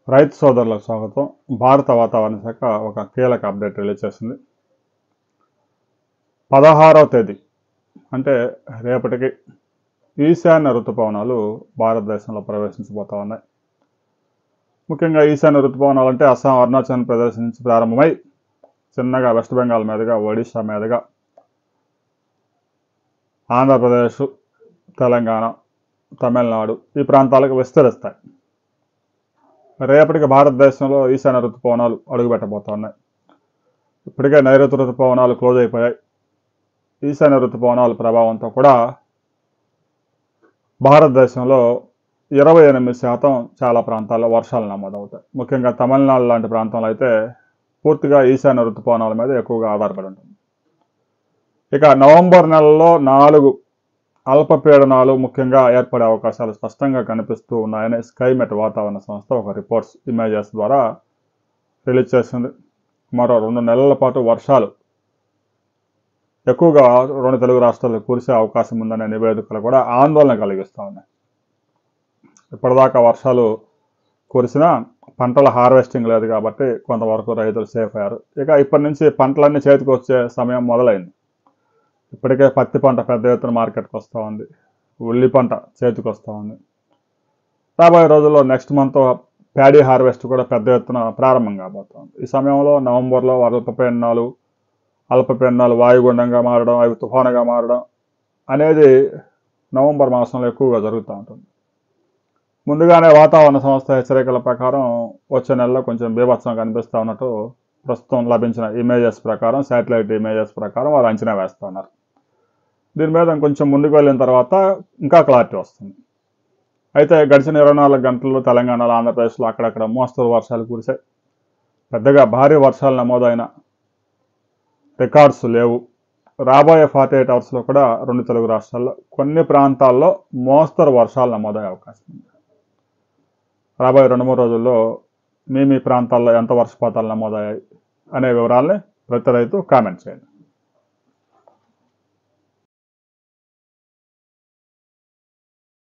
రైతు సోదరులకు స్వాగతం. భారత వాతావరణ శాఖ ఒక కీలక అప్డేట్ రిలీజ్ చేసింది. 16వ తేదీ అంటే రేపటికి ఈశాన్య ఋతుపవనాలు భారతదేశంలో ప్రవేశించబోతా ఉన్నాయి. ముఖ్యంగా ఈశాన్య ఋతుపవనాలు అంటే అస్సాం, అరుణాచల్ ప్రదేశ్ నుంచి ప్రారంభమై చిన్నగా వెస్ట్ బెంగాల్ మీదుగా, ఒడిశా మీదుగా ఆంధ్రప్రదేశ్, తెలంగాణ, తమిళనాడు ఈ ప్రాంతాలకు విస్తరిస్తాయి. రేపటికి భారతదేశంలో ఈశాన్య ఋతుపవనాలు అడుగుపెట్టబోతా ఉన్నాయి. ఇప్పటికే నైరుతి ఋతుపవనాలు క్లోజ్ అయిపోయాయి. ఈశాన్య ఋతుపవనాల ప్రభావంతో కూడా భారతదేశంలో 28% చాలా ప్రాంతాల్లో వర్షాలు నమోదవుతాయి. ముఖ్యంగా తమిళనాడు లాంటి ప్రాంతంలో అయితే పూర్తిగా ఈశాన్య ఋతుపవనాల మీద ఎక్కువగా ఆధారపడి ఉంటుంది. ఇక నవంబర్ నెలలో 4 అల్పపీడనాలు ముఖ్యంగా ఏర్పడే అవకాశాలు స్పష్టంగా కనిపిస్తూ ఉన్నాయని స్కైమెట్ వాతావరణ సంస్థ ఒక రిపోర్ట్స్ ఇమేజెస్ ద్వారా రిలీజ్ చేసింది. మరో 2 నెలల పాటు వర్షాలు ఎక్కువగా 2 తెలుగు రాష్ట్రాల్లో కురిసే అవకాశం ఉందనే నివేదికలు కూడా ఆందోళన కలిగిస్తూ ఉన్నాయి. ఇప్పటిదాకా వర్షాలు కురిసినా పంటల హార్వెస్టింగ్ లేదు కాబట్టి కొంతవరకు రైతులు సేఫ్ అయ్యారు. ఇక ఇప్పటి నుంచి పంటలన్నీ చేతికి వచ్చే సమయం మొదలైంది. ఇప్పటికే పత్తి పంట పెద్ద ఎత్తున మార్కెట్కి వస్తూ ఉంది. ఉల్లి పంట చేతికి వస్తూ ఉంది. రాబోయే రోజుల్లో నెక్స్ట్ మంత్ ప్యాడీ హార్వెస్ట్ కూడా పెద్ద ఎత్తున ప్రారంభం కాబోతోంది. ఈ సమయంలో నవంబర్లో అల్పపీడనాలు వాయుగుండంగా మారడం, అవి తుఫానుగా మారడం అనేది నవంబర్ మాసంలో ఎక్కువగా జరుగుతూ ఉంటుంది. ముందుగానే వాతావరణ సంస్థ హెచ్చరికల ప్రకారం వచ్చే నెలలో కొంచెం బీభత్సం కనిపిస్తూ ఉన్నట్టు ప్రస్తుతం లభించిన ఇమేజెస్ ప్రకారం, శాటిలైట్ ఇమేజెస్ ప్రకారం వారు అంచనా వేస్తూ ఉన్నారు. దీని మీద కొంచెం ముందుకు వెళ్ళిన తర్వాత ఇంకా క్లారిటీ వస్తుంది. అయితే గడిచిన 24 గంటల్లో తెలంగాణలో, ఆంధ్రప్రదేశ్లో అక్కడక్కడ మోస్తరు వర్షాలు కురిశాయి. పెద్దగా భారీ వర్షాలు నమోదైన రికార్డ్స్ లేవు. రాబోయే 48 అవర్స్లో కూడా 2 తెలుగు రాష్ట్రాల్లో కొన్ని ప్రాంతాల్లో మోస్తరు వర్షాలు నమోదయ్యే అవకాశం ఉంది. రాబోయే 2-3 రోజుల్లో మీ ప్రాంతాల్లో ఎంత వర్షపాతాలు నమోదయ్యాయి అనే వివరాలని ప్రతి రైతు కామెంట్ చేయండి.